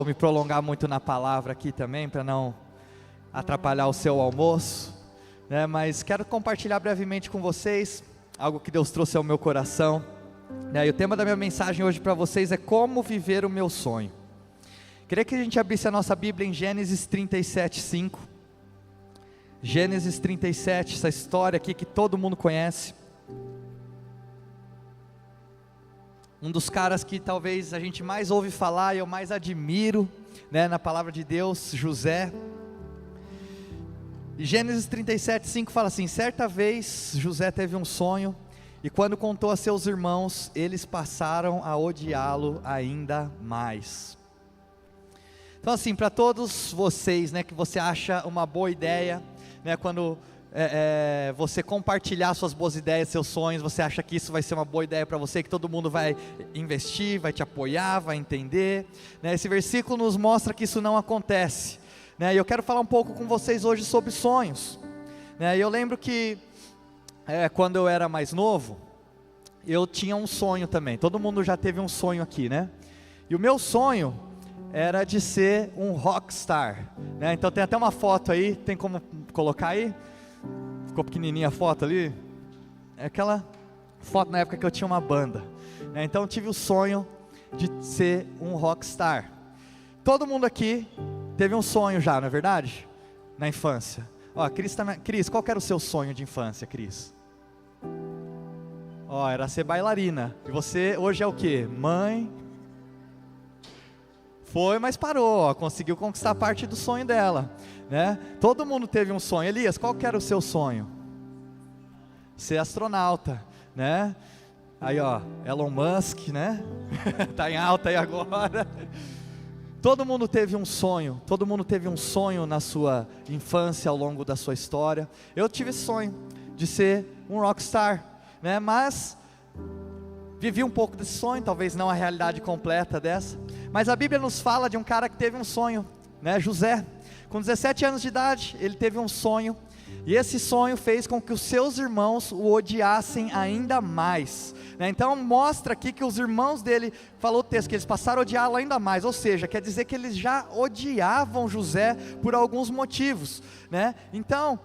Vou me prolongar muito na palavra aqui também, para não atrapalhar o seu almoço, né? Mas quero compartilhar brevemente com vocês algo que Deus trouxe ao meu coração, né? E o tema da minha mensagem hoje para vocês é como viver o meu sonho. Queria que a gente abrisse a nossa Bíblia em Gênesis 37:5. Gênesis 37, essa história aqui que todo mundo conhece. Um dos caras que talvez a gente mais ouve falar e eu mais admiro, né, na palavra de Deus, José. E Gênesis 37:5 fala assim: certa vez José teve um sonho, e quando contou a seus irmãos, eles passaram a odiá-lo ainda mais. Então assim, para todos vocês, né, que você acha uma boa ideia, né, quando você compartilhar suas boas ideias, seus sonhos, você acha que isso vai ser uma boa ideia para você, que todo mundo vai investir, vai te apoiar, vai entender, né? Esse versículo nos mostra que isso não acontece, né? E eu quero falar um pouco com vocês hoje sobre sonhos, né? E eu lembro que quando eu era mais novo, eu tinha um sonho também. Todo mundo já teve um sonho aqui, né? E o meu sonho era de ser um rockstar, né? Então tem até uma foto aí, tem como colocar aí? Ficou pequenininha a foto ali, é aquela foto na época que eu tinha uma banda, né? Então eu tive o sonho de ser um rockstar. Todo mundo aqui teve um sonho já, não é verdade? Na infância. Ó, Cris, qual que era o seu sonho de infância, Cris? Ó, era ser bailarina. E você hoje é o quê? Mãe? Foi, mas parou, ó, conseguiu conquistar parte do sonho dela, né? Todo mundo teve um sonho. Elias, qual que era o seu sonho? Ser astronauta, né? Aí ó, Elon Musk, né? Tá em alta aí agora. Todo mundo teve um sonho, todo mundo teve um sonho na sua infância, ao longo da sua história. Eu tive esse sonho de ser um rockstar, né? Mas vivi um pouco desse sonho, talvez não a realidade completa dessa. Mas a Bíblia nos fala de um cara que teve um sonho, né? José, com 17 anos de idade, ele teve um sonho, e esse sonho fez com que os seus irmãos o odiassem ainda mais, né? Então mostra aqui que os irmãos dele, falou o texto, que eles passaram a odiá-lo ainda mais, ou seja, quer dizer que eles já odiavam José por alguns motivos, né? Então,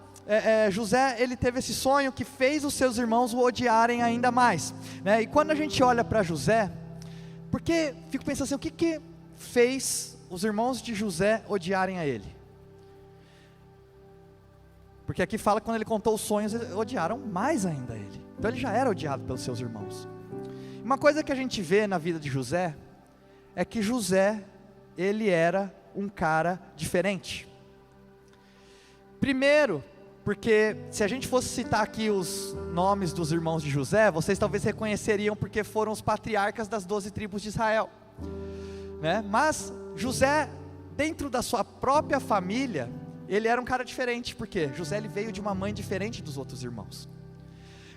José, ele teve esse sonho que fez os seus irmãos o odiarem ainda mais, né? E quando a gente olha para José, porque fico pensando assim, o que fez os irmãos de José odiarem a ele? Porque aqui fala que quando ele contou os sonhos, eles odiaram mais ainda a ele. Então ele já era odiado pelos seus irmãos. Uma coisa que a gente vê na vida de José, é que José, ele era um cara diferente. Primeiro, porque se a gente fosse citar aqui os nomes dos irmãos de José, vocês talvez reconheceriam porque foram os patriarcas das 12 tribos de Israel, né? Mas José, dentro da sua própria família, ele era um cara diferente, porque José, ele veio de uma mãe diferente dos outros irmãos.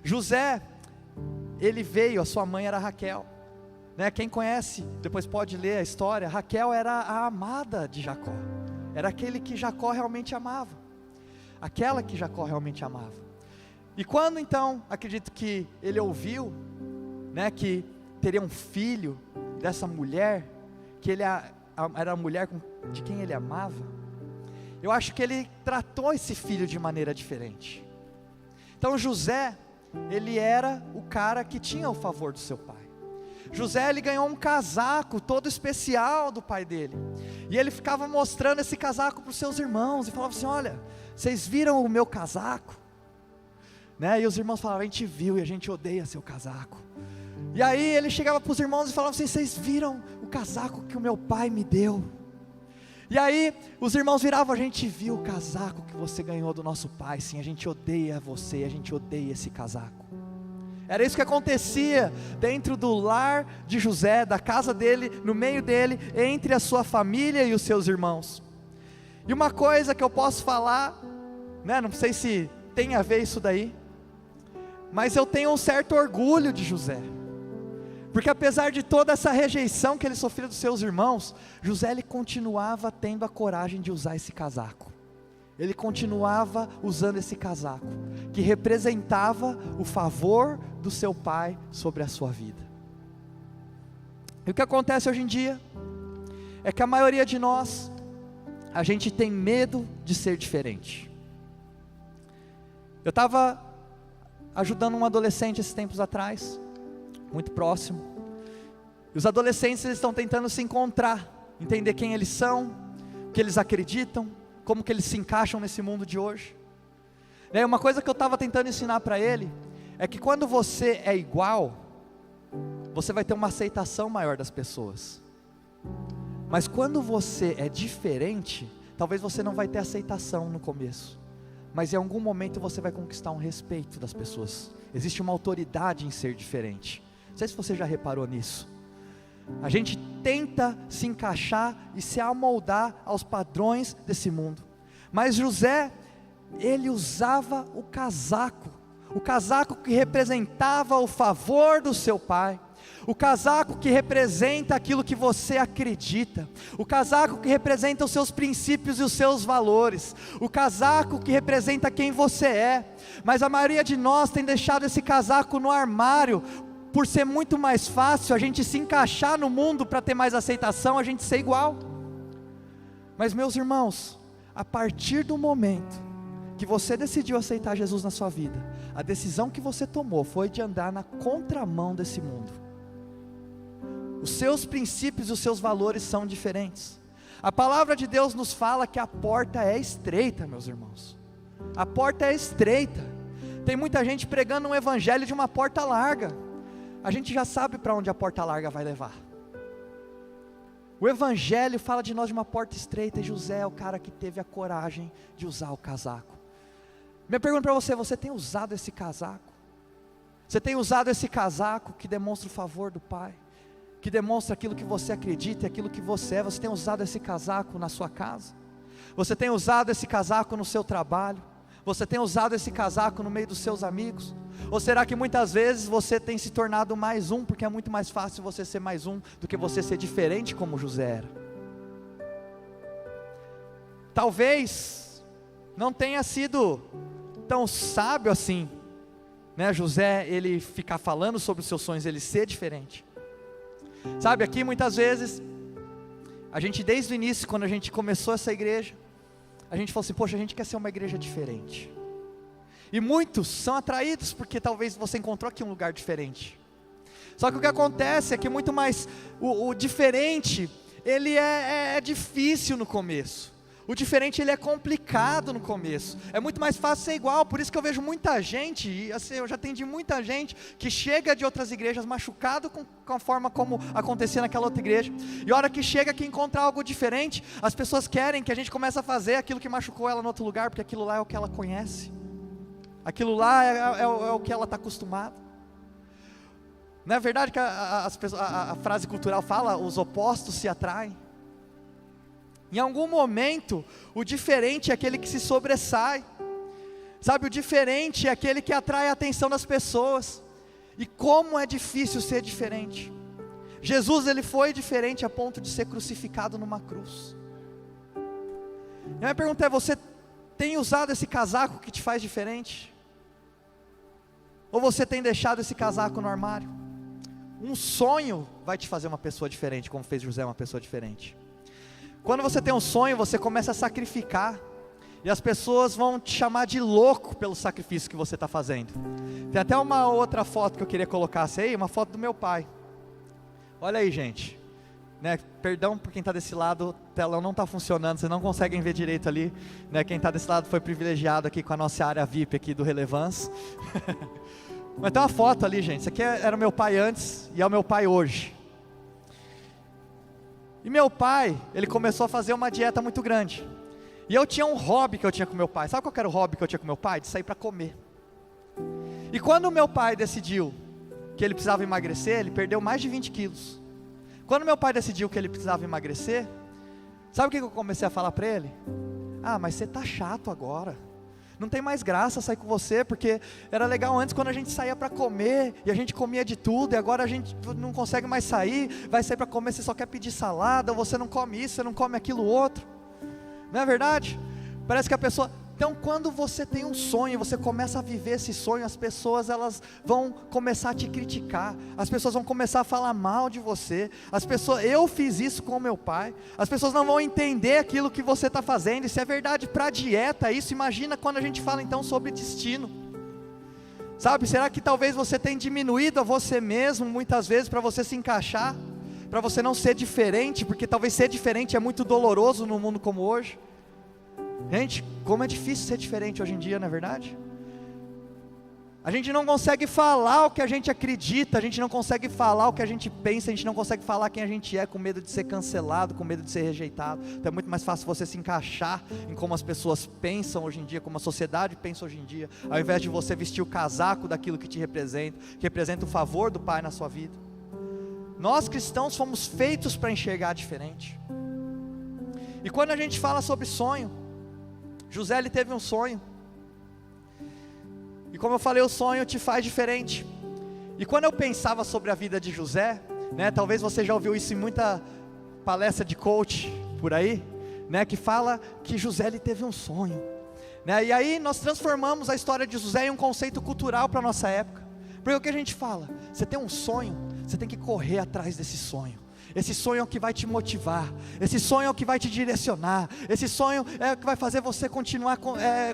José, ele veio, a sua mãe era Raquel, né? Quem conhece, depois pode ler a história. Raquel era a amada de Jacó, era aquele que Jacó realmente amava, aquela que Jacó realmente amava. E quando então, acredito que ele ouviu, né, que teria um filho dessa mulher, que ele era a mulher de quem ele amava, eu acho que ele tratou esse filho de maneira diferente. Então José, ele era o cara que tinha o favor do seu pai. José, ele ganhou um casaco todo especial do pai dele, e ele ficava mostrando esse casaco para os seus irmãos, e falava assim: olha, vocês viram o meu casaco? Né? E os irmãos falavam: a gente viu e a gente odeia seu casaco. E aí ele chegava para os irmãos e falava assim: vocês viram o casaco que o meu pai me deu? E aí os irmãos viravam: a gente viu o casaco que você ganhou do nosso pai, sim, a gente odeia você, a gente odeia esse casaco. Era isso que acontecia dentro do lar de José, da casa dele, no meio dele, entre a sua família e os seus irmãos. E uma coisa que eu posso falar, né, não sei se tem a ver isso daí, mas eu tenho um certo orgulho de José, porque apesar de toda essa rejeição que ele sofria dos seus irmãos, José, ele continuava tendo a coragem de usar esse casaco. Ele continuava usando esse casaco, que representava o favor do seu pai sobre a sua vida. E o que acontece hoje em dia, é que a maioria de nós, a gente tem medo de ser diferente. Eu estava ajudando um adolescente esses tempos atrás, muito próximo, e os adolescentes eles estão tentando se encontrar, entender quem eles são, o que eles acreditam, como que eles se encaixam nesse mundo de hoje. Uma coisa que eu estava tentando ensinar para ele, é que quando você é igual, você vai ter uma aceitação maior das pessoas, mas quando você é diferente, talvez você não vai ter aceitação no começo, mas em algum momento você vai conquistar um respeito das pessoas. Existe uma autoridade em ser diferente. Não sei se você já reparou nisso. A gente tenta se encaixar e se amoldar aos padrões desse mundo, mas José, ele usava o casaco que representava o favor do seu pai, o casaco que representa aquilo que você acredita, o casaco que representa os seus princípios e os seus valores, o casaco que representa quem você é. Mas a maioria de nós tem deixado esse casaco no armário, por ser muito mais fácil a gente se encaixar no mundo para ter mais aceitação, a gente ser igual. Mas meus irmãos, a partir do momento que você decidiu aceitar Jesus na sua vida, a decisão que você tomou foi de andar na contramão desse mundo. Os seus princípios e os seus valores são diferentes. A palavra de Deus nos fala que a porta é estreita, meus irmãos. A porta é estreita. Tem muita gente pregando um evangelho de uma porta larga. A gente já sabe para onde a porta larga vai levar. O evangelho fala de nós de uma porta estreita, e José é o cara que teve a coragem de usar o casaco. Minha pergunta para você, você tem usado esse casaco? Você tem usado esse casaco que demonstra o favor do Pai? Que demonstra aquilo que você acredita e aquilo que você é? Você tem usado esse casaco na sua casa? Você tem usado esse casaco no seu trabalho? Você tem usado esse casaco no meio dos seus amigos? Ou será que muitas vezes você tem se tornado mais um, porque é muito mais fácil você ser mais um, do que você ser diferente como José era? Talvez não tenha sido tão sábio assim, né, José, ele ficar falando sobre os seus sonhos, ele ser diferente. Sabe, aqui muitas vezes, a gente desde o início, quando a gente começou essa igreja, a gente falou assim, poxa, a gente quer ser uma igreja diferente. E muitos são atraídos, porque talvez você encontrou aqui um lugar diferente. Só que o que acontece é que muito mais, o diferente, ele é difícil no começo. O diferente, ele é complicado no começo. É muito mais fácil ser igual. Por isso que eu vejo muita gente, e assim, eu já atendi muita gente que chega de outras igrejas machucado com a forma como acontecia naquela outra igreja, e a hora que chega aqui encontra algo diferente, as pessoas querem que a gente comece a fazer aquilo que machucou ela no outro lugar, porque aquilo lá é o que ela conhece, aquilo lá é o que ela está acostumada. Não é verdade que a frase cultural fala, os opostos se atraem? Em algum momento, o diferente é aquele que se sobressai. Sabe, o diferente é aquele que atrai a atenção das pessoas. E como é difícil ser diferente. Jesus, ele foi diferente a ponto de ser crucificado numa cruz. E a minha pergunta é, você tem usado esse casaco que te faz diferente? Ou você tem deixado esse casaco no armário? Um sonho vai te fazer uma pessoa diferente, como fez José uma pessoa diferente. Quando você tem um sonho, você começa a sacrificar, e as pessoas vão te chamar de louco pelo sacrifício que você está fazendo. Tem até uma outra foto que eu queria colocar aí, uma foto do meu pai. Olha aí, gente, né? Perdão por quem está desse lado, o telão não está funcionando, vocês não conseguem ver direito ali, né? Quem está desse lado foi privilegiado aqui com a nossa área VIP aqui do Relevance. Mas tem uma foto ali, gente, isso aqui era o meu pai antes, e é o meu pai hoje. E meu pai, ele começou a fazer uma dieta muito grande. E eu tinha um hobby que eu tinha com meu pai. Sabe qual era o hobby que eu tinha com meu pai? De sair para comer. E quando o meu pai decidiu que ele precisava emagrecer, ele perdeu mais de 20 quilos. Quando meu pai decidiu que ele precisava emagrecer, sabe o que eu comecei a falar para ele? Ah, mas você tá chato agora. Não tem mais graça sair com você, porque era legal antes quando a gente saía para comer, e a gente comia de tudo, e agora a gente não consegue mais sair, vai sair para comer, você só quer pedir salada, ou você não come isso, você não come aquilo outro. Não é verdade? Parece que a pessoa, Então quando você tem um sonho, você começa a viver esse sonho, as pessoas elas vão começar a te criticar, as pessoas vão começar a falar mal de você, eu fiz isso com meu pai, as pessoas não vão entender aquilo que você está fazendo. Isso é verdade para a dieta, isso, imagina quando a gente fala então sobre destino, sabe, será que talvez você tenha diminuído a você mesmo, muitas vezes, para você se encaixar, para você não ser diferente, porque talvez ser diferente é muito doloroso no mundo como hoje. Gente, como é difícil ser diferente hoje em dia, não é verdade? A gente não consegue falar o que a gente acredita, a gente não consegue falar o que a gente pensa, a gente não consegue falar quem a gente é, com medo de ser cancelado, com medo de ser rejeitado. Então é muito mais fácil você se encaixar em como as pessoas pensam hoje em dia, como a sociedade pensa hoje em dia, ao invés de você vestir o casaco daquilo que te representa, que representa o favor do Pai na sua vida. Nós cristãos fomos feitos para enxergar diferente. E quando a gente fala sobre sonho, José, ele teve um sonho, e como eu falei, o sonho te faz diferente. E quando eu pensava sobre a vida de José, né, talvez você já ouviu isso em muita palestra de coach por aí, né, que fala que José, ele teve um sonho, né, e aí nós transformamos a história de José em um conceito cultural para a nossa época, porque o que a gente fala, você tem um sonho, você tem que correr atrás desse sonho. Esse sonho é o que vai te motivar, esse sonho é o que vai te direcionar, esse sonho é o que vai fazer você continuar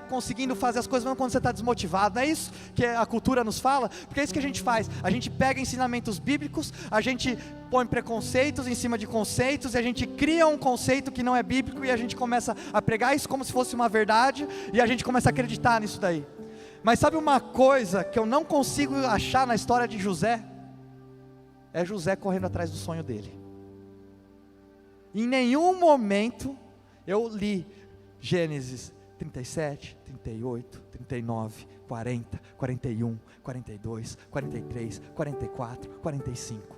conseguindo fazer as coisas mesmo quando você está desmotivado. Não é isso que a cultura nos fala? Porque é isso que a gente faz, a gente pega ensinamentos bíblicos, a gente põe preconceitos em cima de conceitos, e a gente cria um conceito que não é bíblico, e a gente começa a pregar isso como se fosse uma verdade, e a gente começa a acreditar nisso daí. Mas sabe uma coisa que eu não consigo achar na história de José? É José correndo atrás do sonho dele. Em nenhum momento eu li Gênesis 37, 38, 39, 40, 41, 42, 43, 44, 45.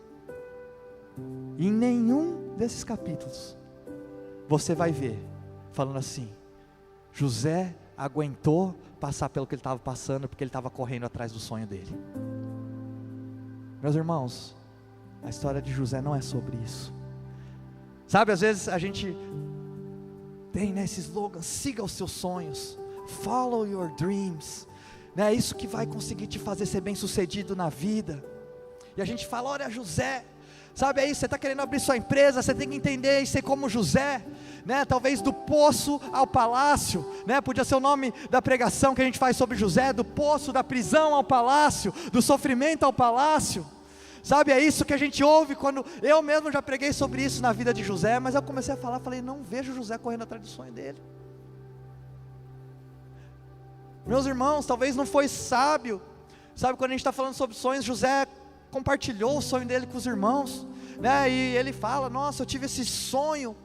Em nenhum desses capítulos você vai ver falando assim: José aguentou passar pelo que ele estava passando, porque ele estava correndo atrás do sonho dele. Meus irmãos, a história de José não é sobre isso. Sabe, às vezes a gente tem, né, esse slogan: siga os seus sonhos, follow your dreams, né, isso que vai conseguir te fazer ser bem sucedido na vida. E a gente fala: olha José, sabe, é isso, você está querendo abrir sua empresa, você tem que entender e ser como José, né, talvez do poço ao palácio, né, podia ser o nome da pregação que a gente faz sobre José, do poço, da prisão ao palácio, do sofrimento ao palácio. Sabe, é isso que a gente ouve. Quando eu mesmo já preguei sobre isso na vida de José, mas eu comecei a falar, falei: não vejo José correndo atrás do sonho dele. Meus irmãos, talvez não foi sábio. Sabe, quando a gente está falando sobre sonhos, José compartilhou o sonho dele com os irmãos, né, e ele fala: nossa, eu tive esse sonho,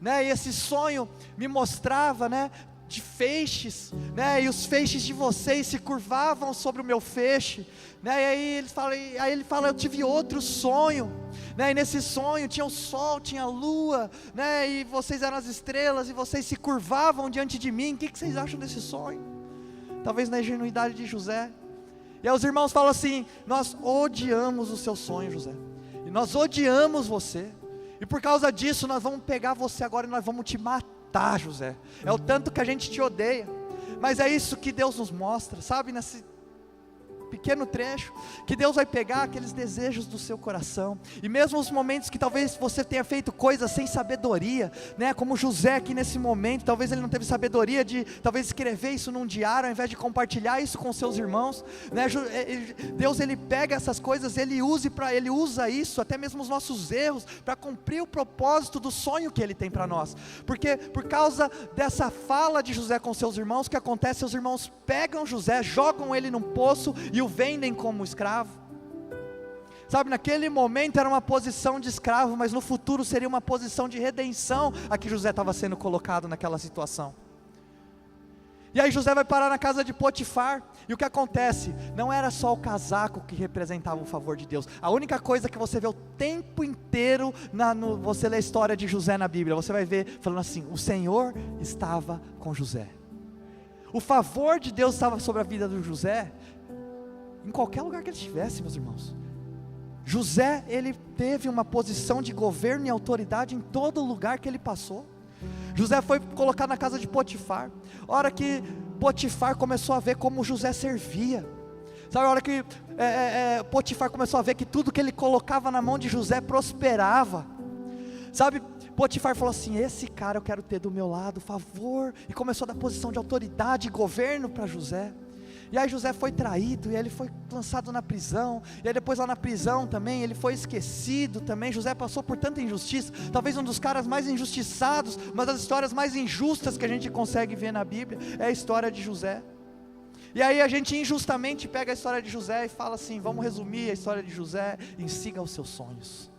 né, e esse sonho me mostrava, né, de feixes, né, e os feixes de vocês se curvavam sobre o meu feixe, né, e aí ele fala: eu tive outro sonho, né, e nesse sonho tinha o sol, tinha a lua, né, e vocês eram as estrelas, e vocês se curvavam diante de mim. O que vocês acham desse sonho? Talvez na ingenuidade de José. E aí os irmãos falam assim: nós odiamos o seu sonho, José, e nós odiamos você, e por causa disso nós vamos pegar você agora e nós vamos te matar, José. É o tanto que a gente te odeia. Mas é isso que Deus nos mostra, sabe, nesse pequeno trecho, que Deus vai pegar aqueles desejos do seu coração, e mesmo os momentos que talvez você tenha feito coisas sem sabedoria, né, como José aqui nesse momento, talvez ele não teve sabedoria de talvez escrever isso num diário, ao invés de compartilhar isso com seus irmãos, né, Deus ele pega essas coisas, ele usa isso, até mesmo os nossos erros, para cumprir o propósito do sonho que ele tem para nós, porque por causa dessa fala de José com seus irmãos, o que acontece? Seus irmãos pegam José, jogam ele num poço e o vendem como escravo. Sabe, naquele momento era uma posição de escravo, mas no futuro seria uma posição de redenção a que José estava sendo colocado naquela situação. E aí José vai parar na casa de Potifar, e o que acontece? Não era só o casaco que representava o favor de Deus. A única coisa que você vê o tempo inteiro, você lê a história de José na Bíblia, você vai ver falando assim: o Senhor estava com José. O favor de Deus estava sobre a vida do José, em qualquer lugar que ele estivesse, meus irmãos. José, ele teve uma posição de governo e autoridade em todo lugar que ele passou. José foi colocado na casa de Potifar. A hora que Potifar começou a ver como José servia, sabe, a hora que Potifar começou a ver que tudo que ele colocava na mão de José prosperava, sabe, Potifar falou assim: esse cara eu quero ter do meu lado, favor, e começou a dar posição de autoridade e governo para José. E aí José foi traído, e ele foi lançado na prisão, e aí depois lá na prisão também, ele foi esquecido também. José passou por tanta injustiça, talvez um dos caras mais injustiçados, uma das histórias mais injustas que a gente consegue ver na Bíblia, é a história de José. E aí a gente injustamente pega a história de José e fala assim: vamos resumir a história de José em siga os seus sonhos.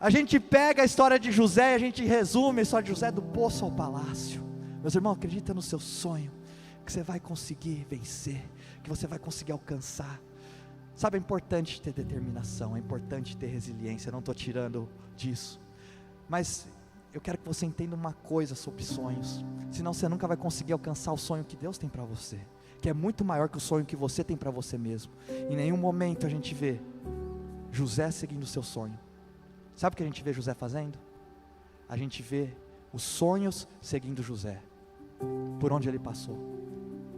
A gente pega a história de José e a gente resume a história de José do poço ao palácio. Meus irmãos, acredita no seu sonho, que você vai conseguir vencer, que você vai conseguir alcançar. Sabe, é importante ter determinação, é importante ter resiliência, eu não estou tirando disso, mas eu quero que você entenda uma coisa sobre sonhos, senão você nunca vai conseguir alcançar o sonho que Deus tem para você, que é muito maior que o sonho que você tem para você mesmo. Em nenhum momento a gente vê José seguindo o seu sonho. Sabe o que a gente vê José fazendo? A gente vê os sonhos seguindo José, por onde ele passou.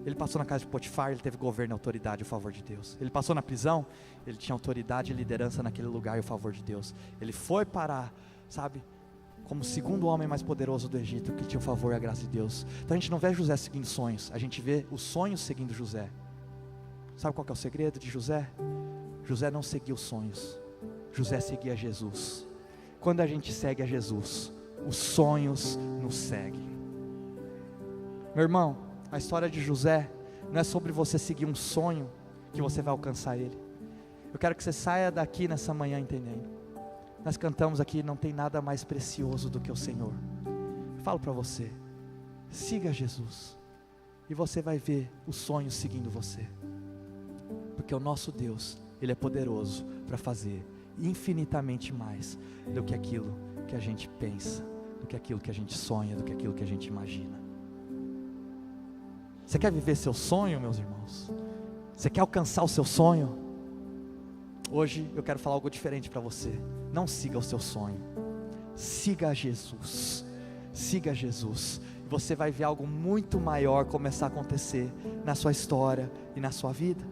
Ele passou na casa de Potifar, ele teve governo e autoridade e o favor de Deus. Ele passou na prisão, ele tinha autoridade e liderança naquele lugar e o favor de Deus. Ele foi parar, sabe, como o segundo homem mais poderoso do Egito, que tinha o favor e a graça de Deus. Então a gente não vê José seguindo sonhos, a gente vê os sonhos seguindo José. Sabe qual que é o segredo de José? José não seguia os sonhos, José seguia Jesus. Quando a gente segue a Jesus, os sonhos nos seguem. Meu irmão, a história de José não é sobre você seguir um sonho que você vai alcançar ele. Eu quero que você saia daqui nessa manhã entendendo. Nós cantamos aqui: não tem nada mais precioso do que o Senhor. Eu falo para você, siga Jesus, e você vai ver os sonhos seguindo você, porque o nosso Deus, Ele é poderoso para fazer infinitamente mais do que aquilo que a gente pensa, do que aquilo que a gente sonha, do que aquilo que a gente imagina. Você quer viver seu sonho, meus irmãos? Você quer alcançar o seu sonho? Hoje eu quero falar algo diferente para você. Não siga o seu sonho, siga Jesus. Siga Jesus, e você vai ver algo muito maior começar a acontecer na sua história e na sua vida.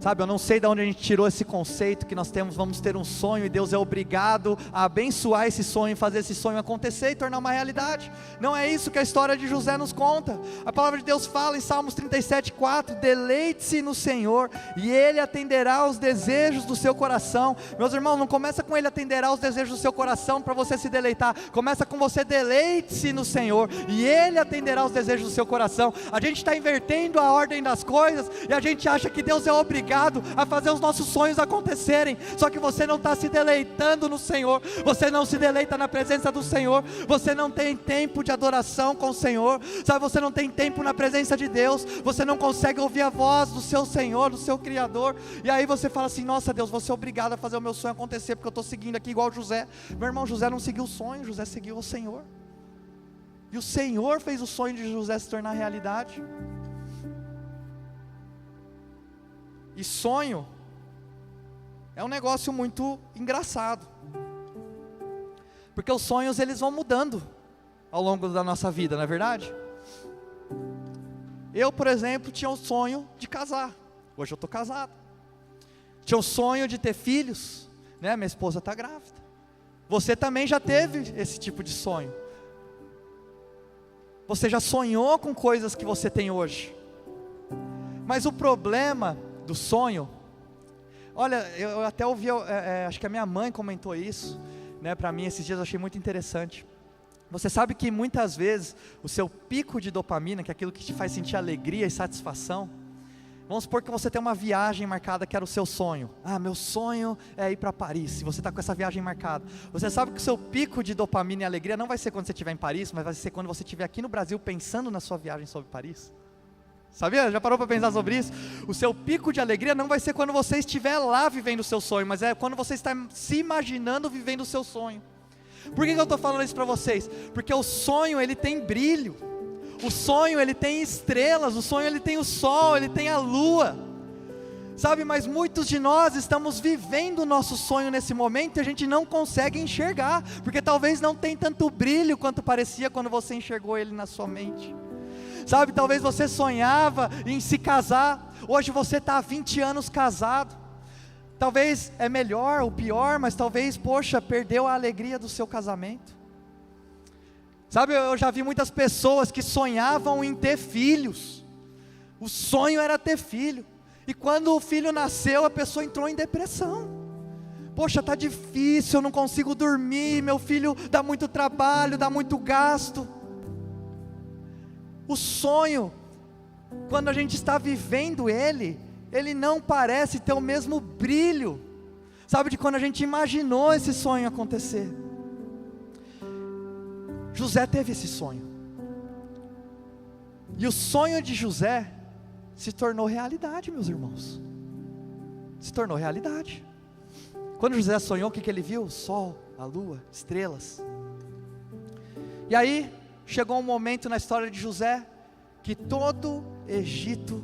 Sabe, eu não sei de onde a gente tirou esse conceito que nós temos, vamos ter um sonho e Deus é obrigado a abençoar esse sonho, fazer esse sonho acontecer e tornar uma realidade. Não é isso que a história de José nos conta. A palavra de Deus fala em Salmos 37:4, deleite-se no Senhor e Ele atenderá aos desejos do seu coração. Meus irmãos, não começa com Ele atenderá aos desejos do seu coração para você se deleitar, começa com você: deleite-se no Senhor e Ele atenderá aos desejos do seu coração. A gente está invertendo a ordem das coisas e a gente acha que Deus é obrigado a fazer os nossos sonhos acontecerem, só que você não está se deleitando no Senhor, você não se deleita na presença do Senhor, você não tem tempo de adoração com o Senhor, sabe, você não tem tempo na presença de Deus, você não consegue ouvir a voz do seu Senhor, do seu Criador, e aí você fala assim: nossa Deus, vou ser obrigado a fazer o meu sonho acontecer, porque eu estou seguindo aqui igual José. Meu irmão, José não seguiu o sonho, José seguiu o Senhor, e o Senhor fez o sonho de José se tornar realidade. E sonho é um negócio muito engraçado, porque os sonhos eles vão mudando ao longo da nossa vida, não é verdade? Eu, por exemplo, tinha o sonho de casar, hoje eu estou casado. Tinha o sonho de ter filhos, né? Minha esposa está grávida. Você também já teve esse tipo de sonho. Você já sonhou com coisas que você tem hoje. Mas o problema do sonho, olha, eu até ouvi, acho que a minha mãe comentou isso, né, para mim esses dias, eu achei muito interessante. Você sabe que muitas vezes o seu pico de dopamina, que é aquilo que te faz sentir alegria e satisfação, vamos supor que você tem uma viagem marcada que era o seu sonho. Meu sonho é ir para Paris. Se você está com essa viagem marcada, você sabe que o seu pico de dopamina e alegria não vai ser quando você estiver em Paris, mas vai ser quando você estiver aqui no Brasil pensando na sua viagem sobre Paris. Sabia? Já parou para pensar sobre isso? O seu pico de alegria não vai ser quando você estiver lá vivendo o seu sonho, mas é quando você está se imaginando vivendo o seu sonho. Por que eu estou falando isso para vocês? Porque o sonho ele tem brilho, o sonho ele tem estrelas, o sonho ele tem o sol, ele tem a lua. Sabe, mas muitos de nós estamos vivendo o nosso sonho nesse momento e a gente não consegue enxergar, porque talvez não tenha tanto brilho quanto parecia quando você enxergou ele na sua mente. Sabe, talvez você sonhava em se casar, hoje você está há 20 anos casado. Talvez é melhor ou pior, mas talvez, poxa, perdeu a alegria do seu casamento. Sabe, eu já vi muitas pessoas que sonhavam em ter filhos, o sonho era ter filho, e quando o filho nasceu, a pessoa entrou em depressão. Poxa, está difícil, eu não consigo dormir, meu filho dá muito trabalho, dá muito gasto. O sonho, quando a gente está vivendo ele não parece ter o mesmo brilho, sabe, de quando a gente imaginou esse sonho acontecer. José teve esse sonho, e o sonho de José se tornou realidade, meus irmãos, se tornou realidade. Quando José sonhou, o que ele viu? O sol, a lua, estrelas. E aí, chegou um momento na história de José, que todo Egito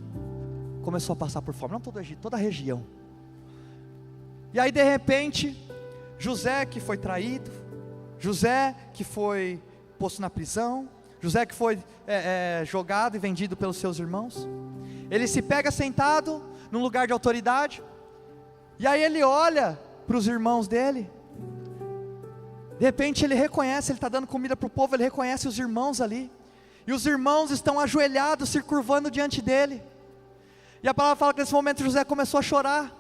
começou a passar por fome, não todo o Egito, toda a região. E aí de repente, José que foi traído, José que foi posto na prisão, José que foi jogado e vendido pelos seus irmãos, ele se pega sentado num lugar de autoridade, e aí ele olha para os irmãos dele, de repente ele reconhece, ele está dando comida para o povo, ele reconhece os irmãos ali, e os irmãos estão ajoelhados, se curvando diante dele, e a palavra fala que nesse momento José começou a chorar.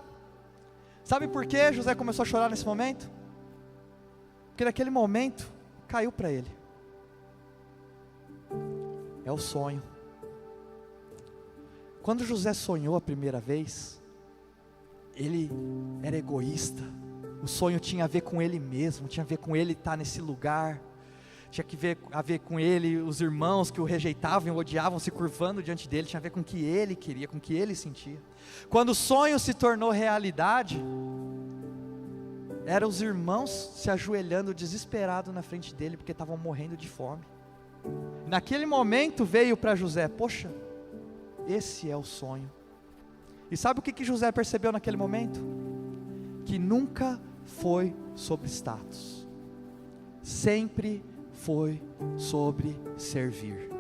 Sabe por que José começou a chorar nesse momento? Porque naquele momento, caiu para ele, é o sonho. Quando José sonhou a primeira vez, ele era egoísta, o sonho tinha a ver com ele mesmo, tinha a ver com ele estar nesse lugar, tinha a ver com ele, os irmãos que o rejeitavam e o odiavam, se curvando diante dele, tinha a ver com o que ele queria, com o que ele sentia. Quando o sonho se tornou realidade, eram os irmãos se ajoelhando desesperados na frente dele, porque estavam morrendo de fome. Naquele momento veio para José, poxa, esse é o sonho. E sabe o que José percebeu naquele momento? Que nunca foi sobre status, sempre foi sobre servir.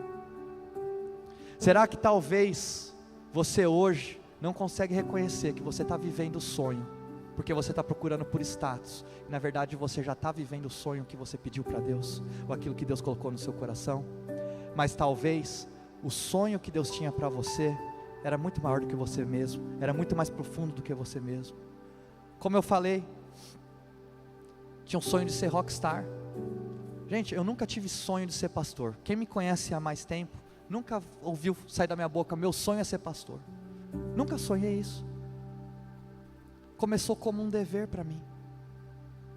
Será que talvez você hoje não consegue reconhecer que você está vivendo o sonho, porque você está procurando por status, e na verdade você já está vivendo o sonho que você pediu para Deus, ou aquilo que Deus colocou no seu coração? Mas talvez o sonho que Deus tinha para você era muito maior do que você mesmo, era muito mais profundo do que você mesmo. Como eu falei, tinha um sonho de ser rockstar. Gente, eu nunca tive sonho de ser pastor. Quem me conhece há mais tempo, nunca ouviu sair da minha boca, meu sonho é ser pastor. Nunca sonhei isso. Começou como um dever para mim,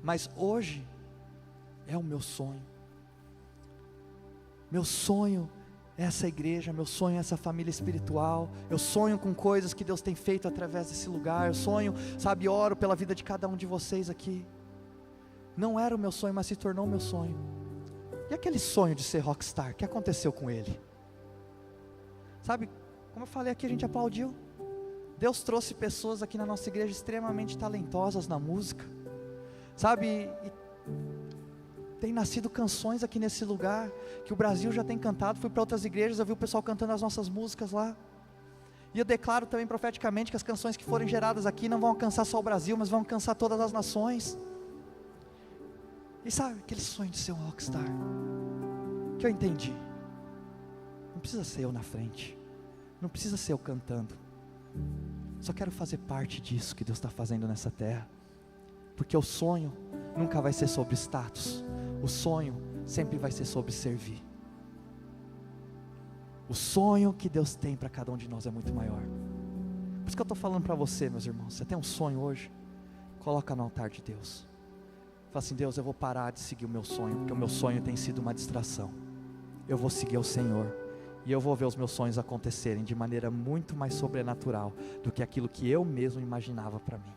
mas hoje é o meu sonho. Meu sonho é essa igreja, meu sonho é essa família espiritual. Eu sonho com coisas que Deus tem feito através desse lugar. Eu sonho, sabe, oro pela vida de cada um de vocês aqui. Não era o meu sonho, mas se tornou o meu sonho. E aquele sonho de ser rockstar, o que aconteceu com ele? Sabe, como eu falei aqui, a gente aplaudiu. Deus trouxe pessoas aqui na nossa igreja extremamente talentosas na música, sabe, e tem nascido canções aqui nesse lugar, que o Brasil já tem cantado. Fui para outras igrejas, eu vi o pessoal cantando as nossas músicas lá, e eu declaro também profeticamente que as canções que forem geradas aqui não vão alcançar só o Brasil, mas vão alcançar todas as nações. E sabe, aquele sonho de ser um rockstar, que eu entendi, não precisa ser eu na frente, não precisa ser eu cantando, só quero fazer parte disso que Deus está fazendo nessa terra, porque o sonho nunca vai ser sobre status, o sonho sempre vai ser sobre servir. O sonho que Deus tem para cada um de nós é muito maior. Por isso que eu estou falando para você, meus irmãos, você tem um sonho hoje? Coloca no altar de Deus. Fala assim: Deus, eu vou parar de seguir o meu sonho, porque o meu sonho tem sido uma distração. Eu vou seguir o Senhor, e eu vou ver os meus sonhos acontecerem de maneira muito mais sobrenatural do que aquilo que eu mesmo imaginava para mim.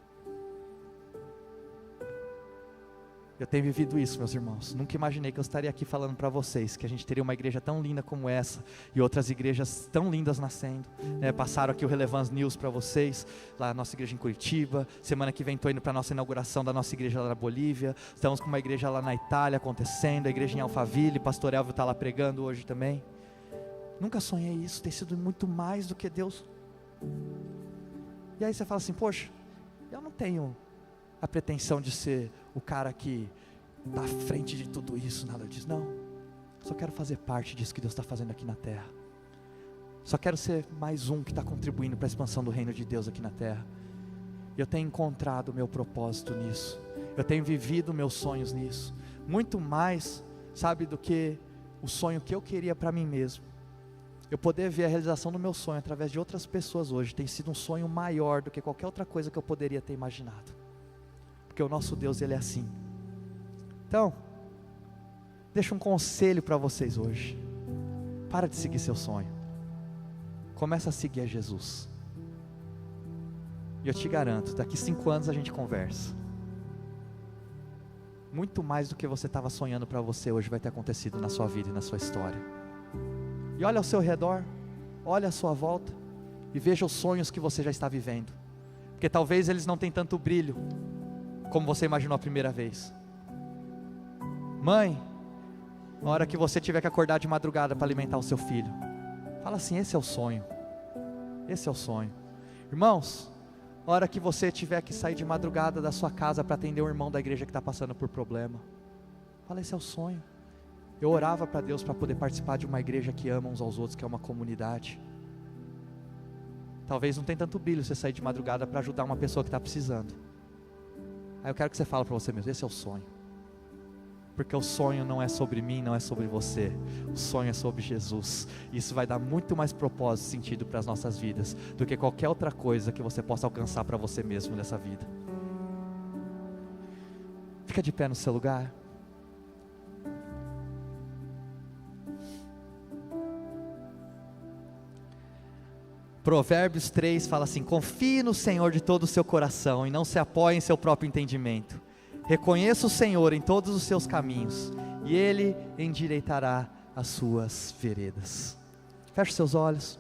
Eu tenho vivido isso, meus irmãos. Nunca imaginei que eu estaria aqui falando para vocês que a gente teria uma igreja tão linda como essa e outras igrejas tão lindas nascendo. Passaram aqui o Relevance News para vocês, lá na nossa igreja em Curitiba. Semana que vem estou indo para a nossa inauguração da nossa igreja lá na Bolívia. Estamos com uma igreja lá na Itália acontecendo, a igreja em Alphaville. Pastor Elvio está lá pregando hoje também. Nunca sonhei isso, tem sido muito mais do que Deus. E aí você fala assim, poxa, eu não tenho a pretensão de ser o cara que está à frente de tudo isso, nada disso, não. Só quero fazer parte disso que Deus está fazendo aqui na terra. Só quero ser mais um que está contribuindo para a expansão do reino de Deus aqui na terra. E eu tenho encontrado o meu propósito nisso. Eu tenho vivido meus sonhos nisso. Muito mais, sabe, do que o sonho que eu queria para mim mesmo. Eu poder ver a realização do meu sonho através de outras pessoas hoje tem sido um sonho maior do que qualquer outra coisa que eu poderia ter imaginado. Porque o nosso Deus, Ele é assim. Então, deixa um conselho para vocês hoje. Para de seguir seu sonho. Começa a seguir a Jesus. E eu te garanto, daqui 5 anos a gente conversa. Muito mais do que você estava sonhando para você hoje vai ter acontecido na sua vida e na sua história. E olha ao seu redor, olha à sua volta e veja os sonhos que você já está vivendo. Porque talvez eles não tenham tanto brilho como você imaginou a primeira vez. Mãe, na hora que você tiver que acordar de madrugada para alimentar o seu filho, fala assim, esse é o sonho. Esse é o sonho. Irmãos, na hora que você tiver que sair de madrugada da sua casa para atender um irmão da igreja que está passando por problema, fala, esse é o sonho. Eu orava para Deus para poder participar de uma igreja que ama uns aos outros, que é uma comunidade. Talvez não tenha tanto brilho você sair de madrugada para ajudar uma pessoa que está precisando. Aí eu quero que você fale para você mesmo, esse é o sonho. Porque o sonho não é sobre mim, não é sobre você. O sonho é sobre Jesus. Isso vai dar muito mais propósito e sentido para as nossas vidas do que qualquer outra coisa que você possa alcançar para você mesmo nessa vida. Fica de pé no seu lugar. Provérbios 3 fala assim, confie no Senhor de todo o seu coração e não se apoie em seu próprio entendimento. Reconheça o Senhor em todos os seus caminhos e Ele endireitará as suas veredas. Feche seus olhos.